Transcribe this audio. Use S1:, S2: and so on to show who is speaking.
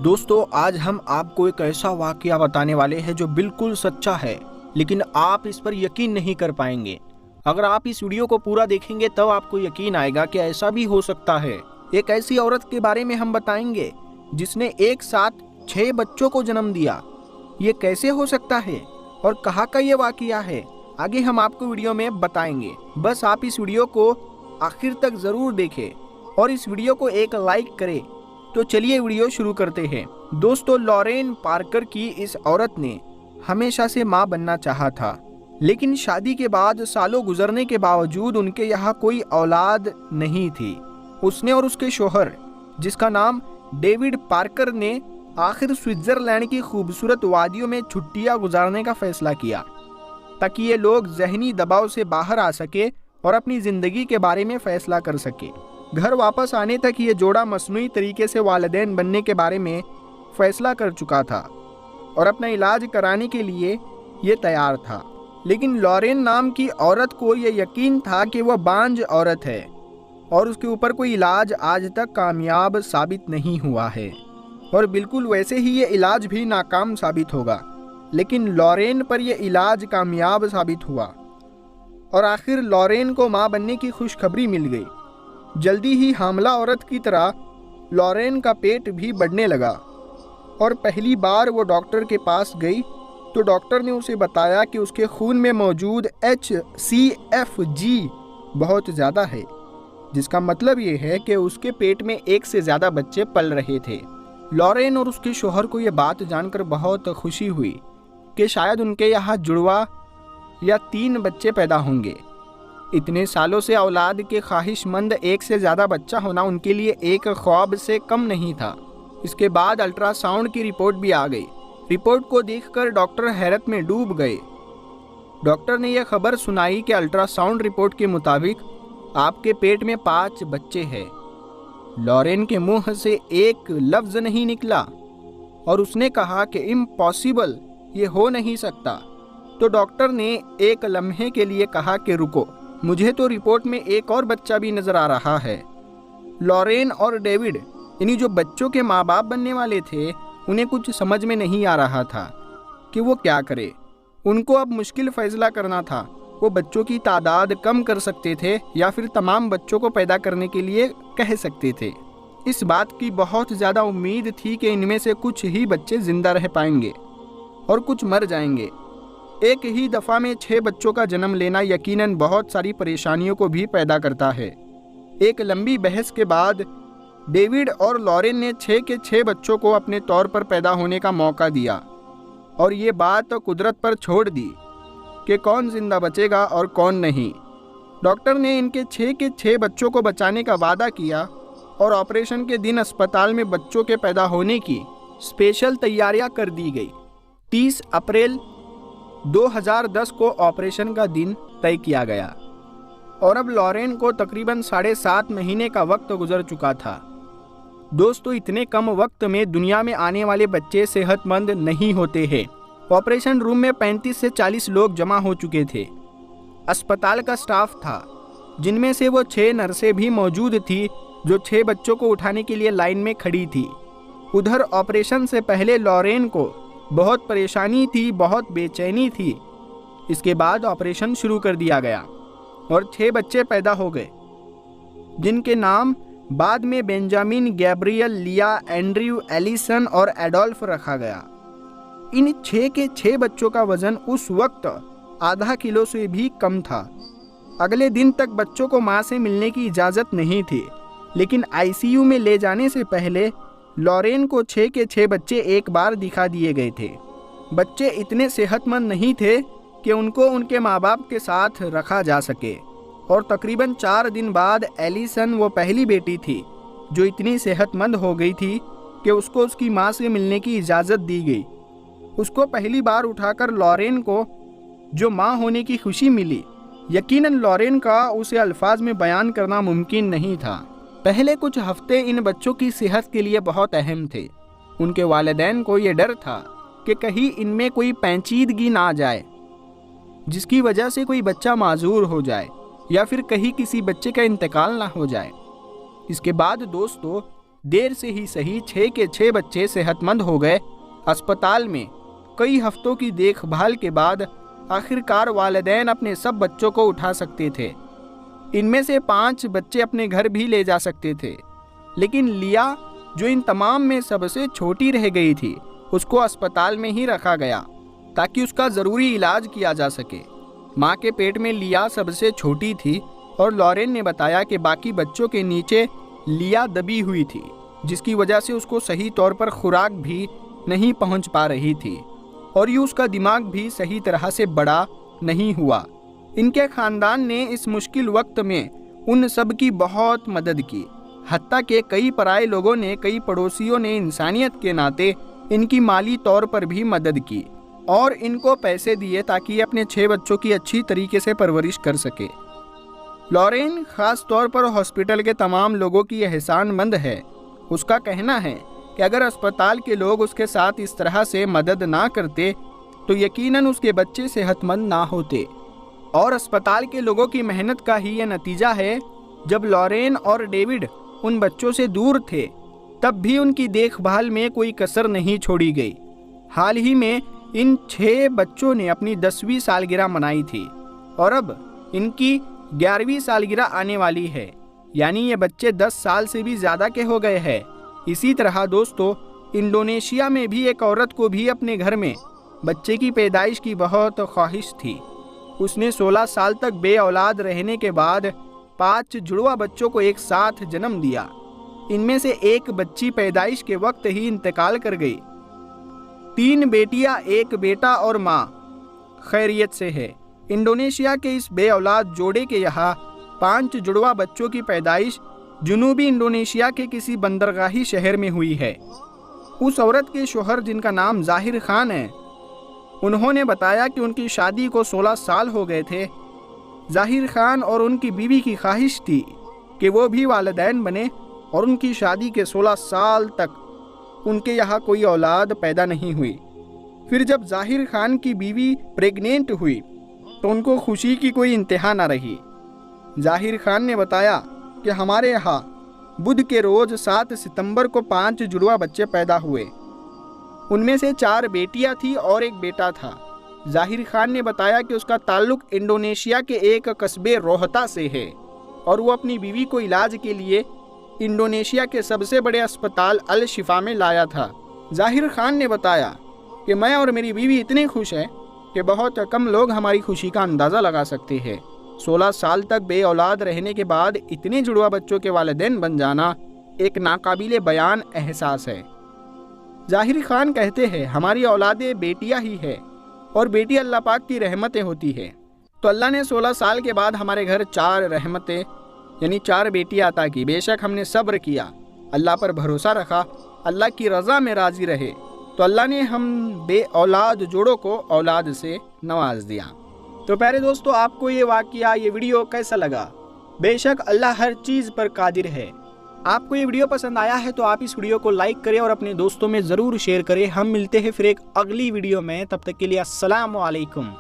S1: دوستو آج ہم آپ کو ایک ایسا واقعہ بتانے والے ہیں جو بالکل سچا ہے، لیکن آپ اس پر یقین نہیں کر پائیں گے۔ اگر آپ اس ویڈیو کو پورا دیکھیں گے تب آپ کو یقین آئے گا کہ ایسا بھی ہو سکتا ہے۔ ایک ایسی عورت کے بارے میں ہم بتائیں گے جس نے ایک ساتھ 6 بچوں کو جنم دیا۔ یہ کیسے ہو سکتا ہے اور کہاں کا یہ واقعہ ہے، آگے ہم آپ کو ویڈیو میں بتائیں گے۔ بس آپ اس ویڈیو کو آخر تک ضرور دیکھیں اور اس ویڈیو کو ایک لائک کریں۔ تو چلیے ویڈیو شروع کرتے ہیں۔ دوستو لورین پارکر کی اس عورت نے ہمیشہ سے ماں بننا چاہا تھا، لیکن شادی کے بعد سالوں گزرنے کے باوجود ان کے یہاں کوئی اولاد نہیں تھی۔ اس نے اور اس کے شوہر جس کا نام ڈیوڈ پارکر نے آخر سوئٹزرلینڈ کی خوبصورت وادیوں میں چھٹیاں گزارنے کا فیصلہ کیا تاکہ یہ لوگ ذہنی دباؤ سے باہر آ سکے اور اپنی زندگی کے بارے میں فیصلہ کر سکے۔ گھر واپس آنے تک یہ جوڑا مصنوعی طریقے سے والدین بننے کے بارے میں فیصلہ کر چکا تھا اور اپنا علاج کرانے کے لیے یہ تیار تھا، لیکن لورین نام کی عورت کو یہ یقین تھا کہ وہ بانجھ عورت ہے اور اس کے اوپر کوئی علاج آج تک کامیاب ثابت نہیں ہوا ہے، اور بالکل ویسے ہی یہ علاج بھی ناکام ثابت ہوگا۔ لیکن لورین پر یہ علاج کامیاب ثابت ہوا اور آخر لورین کو ماں بننے کی خوشخبری مل گئی۔ جلدی ہی حاملہ عورت کی طرح لورین کا پیٹ بھی بڑھنے لگا، اور پہلی بار وہ ڈاکٹر کے پاس گئی تو ڈاکٹر نے اسے بتایا کہ اس کے خون میں موجود HCFG بہت زیادہ ہے، جس کا مطلب یہ ہے کہ اس کے پیٹ میں ایک سے زیادہ بچے پل رہے تھے۔ لورین اور اس کے شوہر کو یہ بات جان کر بہت خوشی ہوئی کہ شاید ان کے یہاں جڑوا یا 3 بچے پیدا ہوں گے۔ اتنے سالوں سے اولاد کے خواہش مند ایک سے زیادہ بچہ ہونا ان کے لیے ایک خواب سے کم نہیں تھا۔ اس کے بعد الٹرا ساؤنڈ کی رپورٹ بھی آ گئی۔ رپورٹ کو دیکھ کر ڈاکٹر حیرت میں ڈوب گئے۔ ڈاکٹر نے یہ خبر سنائی کہ الٹرا ساؤنڈ رپورٹ کے مطابق آپ کے پیٹ میں 5 بچے ہیں۔ لورین کے منہ سے ایک لفظ نہیں نکلا اور اس نے کہا کہ امپاسبل، یہ ہو نہیں سکتا۔ تو ڈاکٹر نے ایک لمحے کے لیے کہا کہ رکو، مجھے تو رپورٹ میں ایک اور بچہ بھی نظر آ رہا ہے۔ لورین اور ڈیوڈ یعنی جو بچوں کے ماں باپ بننے والے تھے، انہیں کچھ سمجھ میں نہیں آ رہا تھا کہ وہ کیا کرے۔ ان کو اب مشکل فیصلہ کرنا تھا۔ وہ بچوں کی تعداد کم کر سکتے تھے یا پھر تمام بچوں کو پیدا کرنے کے لیے کہہ سکتے تھے۔ اس بات کی بہت زیادہ امید تھی کہ ان میں سے کچھ ہی بچے زندہ رہ پائیں گے اور کچھ مر جائیں گے۔ ایک ہی دفعہ میں 6 بچوں کا جنم لینا یقیناً بہت ساری پریشانیوں کو بھی پیدا کرتا ہے۔ ایک لمبی بحث کے بعد ڈیوڈ اور لورین نے 6 کے 6 بچوں کو اپنے طور پر پیدا ہونے کا موقع دیا اور یہ بات قدرت پر چھوڑ دی کہ کون زندہ بچے گا اور کون نہیں۔ ڈاکٹر نے ان کے 6 کے 6 بچوں کو بچانے کا وعدہ کیا اور آپریشن کے دن اسپتال میں بچوں کے پیدا ہونے کی اسپیشل تیاریاں کر دی گئی۔ 30 اپریل 2010 کو آپریشن کا دن طے کیا گیا اور اب لورین کو تقریباً 7.5 مہینے کا وقت گزر چکا تھا۔ دوستو اتنے کم وقت میں دنیا میں آنے والے بچے صحت مند نہیں ہوتے ہیں۔ آپریشن روم میں 35 سے 40 لوگ جمع ہو چکے تھے۔ اسپتال کا سٹاف تھا، جن میں سے وہ 6 نرسیں بھی موجود تھی جو 6 بچوں کو اٹھانے کے لیے لائن میں کھڑی تھی۔ ادھر آپریشن سے پہلے لورین کو بہت پریشانی تھی، بہت بے چینی تھی۔ اس کے بعد آپریشن شروع کر دیا گیا اور 6 بچے پیدا ہو گئے، جن کے نام بعد میں بینجامن، گیبریل، لیا، اینڈریو، ایلیسن اور ایڈولف رکھا گیا۔ ان 6 کے 6 بچوں کا وزن اس وقت ½ کلو سے بھی کم تھا۔ اگلے دن تک بچوں کو ماں سے ملنے کی اجازت نہیں تھی، لیکن ICU میں لے جانے سے پہلے لورین کو 6 کے 6 بچے ایک بار دکھا دیے گئے تھے۔ بچے اتنے صحت مند نہیں تھے کہ ان کو ان کے ماں باپ کے ساتھ رکھا جا سکے، اور تقریباً 4 دن بعد ایلیسن، وہ پہلی بیٹی تھی جو اتنی صحت مند ہو گئی تھی کہ اس کو اس کی ماں سے ملنے کی اجازت دی گئی۔ اس کو پہلی بار اٹھا کر لورین کو جو ماں ہونے کی خوشی ملی، یقیناً لورین کا اسے الفاظ میں بیان کرنا ممکن نہیں تھا۔ پہلے کچھ ہفتے ان بچوں کی صحت کے لیے بہت اہم تھے۔ ان کے والدین کو یہ ڈر تھا کہ کہیں ان میں کوئی پیچیدگی نہ آ جائے جس کی وجہ سے کوئی بچہ معذور ہو جائے یا پھر کہیں کسی بچے کا انتقال نہ ہو جائے۔ اس کے بعد دوستو دیر سے ہی صحیح 6 کے 6 بچے صحت مند ہو گئے۔ اسپتال میں کئی ہفتوں کی دیکھ بھال کے بعد آخرکار والدین اپنے سب بچوں کو اٹھا سکتے تھے۔ ان میں سے 5 بچے اپنے گھر بھی لے جا سکتے تھے، لیکن لیا جو ان تمام میں سب سے چھوٹی رہ گئی تھی، اس کو اسپتال میں ہی رکھا گیا تاکہ اس کا ضروری علاج کیا جا سکے۔ ماں کے پیٹ میں لیا سب سے چھوٹی تھی اور لارین نے بتایا کہ باقی بچوں کے نیچے لیا دبی ہوئی تھی، جس کی وجہ سے اس کو صحیح طور پر خوراک بھی نہیں پہنچ پا رہی تھی اور یوں اس کا دماغ بھی صحیح طرح سے بڑا نہیں ہوا۔ ان کے خاندان نے اس مشکل وقت میں ان سب کی بہت مدد کی، حتیٰ کہ کئی پرائے لوگوں نے، کئی پڑوسیوں نے انسانیت کے ناطے ان کی مالی طور پر بھی مدد کی اور ان کو پیسے دیے تاکہ یہ اپنے 6 بچوں کی اچھی طریقے سے پرورش کر سکے۔ لارین خاص طور پر ہاسپٹل کے تمام لوگوں کی احسان مند ہے۔ اس کا کہنا ہے کہ اگر اسپتال کے لوگ اس کے ساتھ اس طرح سے مدد نہ کرتے تو یقیناً اس کے بچے صحت مند نہ ہوتے، اور اسپتال کے لوگوں کی محنت کا ہی یہ نتیجہ ہے۔ جب لارین اور ڈیوڈ ان بچوں سے دور تھے تب بھی ان کی دیکھ بھال میں کوئی کسر نہیں چھوڑی گئی۔ حال ہی میں ان 6 بچوں نے اپنی 10ویں سالگرہ منائی تھی اور اب ان کی 11ویں سالگرہ آنے والی ہے، یعنی یہ بچے 10 سال سے بھی زیادہ کے ہو گئے ہیں۔ اسی طرح دوستو، انڈونیشیا میں بھی ایک عورت کو بھی اپنے گھر میں بچے کی پیدائش کی بہت خواہش تھی۔ اس نے 16 سال تک بے اولاد رہنے کے بعد 5 جڑواں بچوں کو ایک ساتھ جنم دیا۔ ان میں سے ایک بچی پیدائش کے وقت ہی انتقال کر گئی۔ 3 بیٹیاں، 1 بیٹا اور ماں خیریت سے ہے۔ انڈونیشیا کے اس بے اولاد جوڑے کے یہاں 5 جڑواں بچوں کی پیدائش جنوبی انڈونیشیا کے کسی بندرگاہی شہر میں ہوئی ہے۔ اس عورت کے شوہر، جن کا نام ظاہر خان ہے، انہوں نے بتایا کہ ان کی شادی کو 16 سال ہو گئے تھے۔ ظاہر خان اور ان کی بیوی کی خواہش تھی کہ وہ بھی والدین بنے، اور ان کی شادی کے 16 سال تک ان کے یہاں کوئی اولاد پیدا نہیں ہوئی۔ پھر جب ظاہر خان کی بیوی پریگنینٹ ہوئی تو ان کو خوشی کی کوئی انتہا نہ رہی۔ ظاہر خان نے بتایا کہ ہمارے یہاں بدھ کے روز 7 ستمبر کو 5 جڑواں بچے پیدا ہوئے۔ ان میں سے 4 بیٹیاں تھیں اور 1 بیٹا تھا۔ ظاہر خان نے بتایا کہ اس کا تعلق انڈونیشیا کے ایک قصبے روہتا سے ہے اور وہ اپنی بیوی کو علاج کے لیے انڈونیشیا کے سب سے بڑے اسپتال الشفا میں لایا تھا۔ ظاہر خان نے بتایا کہ میں اور میری بیوی اتنے خوش ہیں کہ بہت کم لوگ ہماری خوشی کا اندازہ لگا سکتے ہیں۔ 16 سال تک بے اولاد رہنے کے بعد اتنے جڑواں بچوں کے والدین بن جانا ایک ناقابل بیان احساس ہے۔ ظاہر خان کہتے ہیں، ہماری اولادیں بیٹیاں ہی ہے اور بیٹی اللہ پاک کی رحمتیں ہوتی ہے، تو اللہ نے 16 سال کے بعد ہمارے گھر 4 رحمتیں یعنی 4 بیٹیاں عطا کی۔ بے شک ہم نے صبر کیا، اللہ پر بھروسہ رکھا، اللہ کی رضا میں راضی رہے، تو اللہ نے ہم بے اولاد جوڑوں کو اولاد سے نواز دیا۔ تو پیارے دوستو، آپ کو یہ واقعہ، یہ ویڈیو کیسا لگا؟ بے شک اللہ ہر چیز پر قادر ہے۔ آپ کو یہ ویڈیو پسند آیا ہے تو آپ اس ویڈیو کو لائک کریں اور اپنے دوستوں میں ضرور شیئر کریں۔ ہم ملتے ہیں پھر ایک اگلی ویڈیو میں، تب تک کے لیے السلام علیکم۔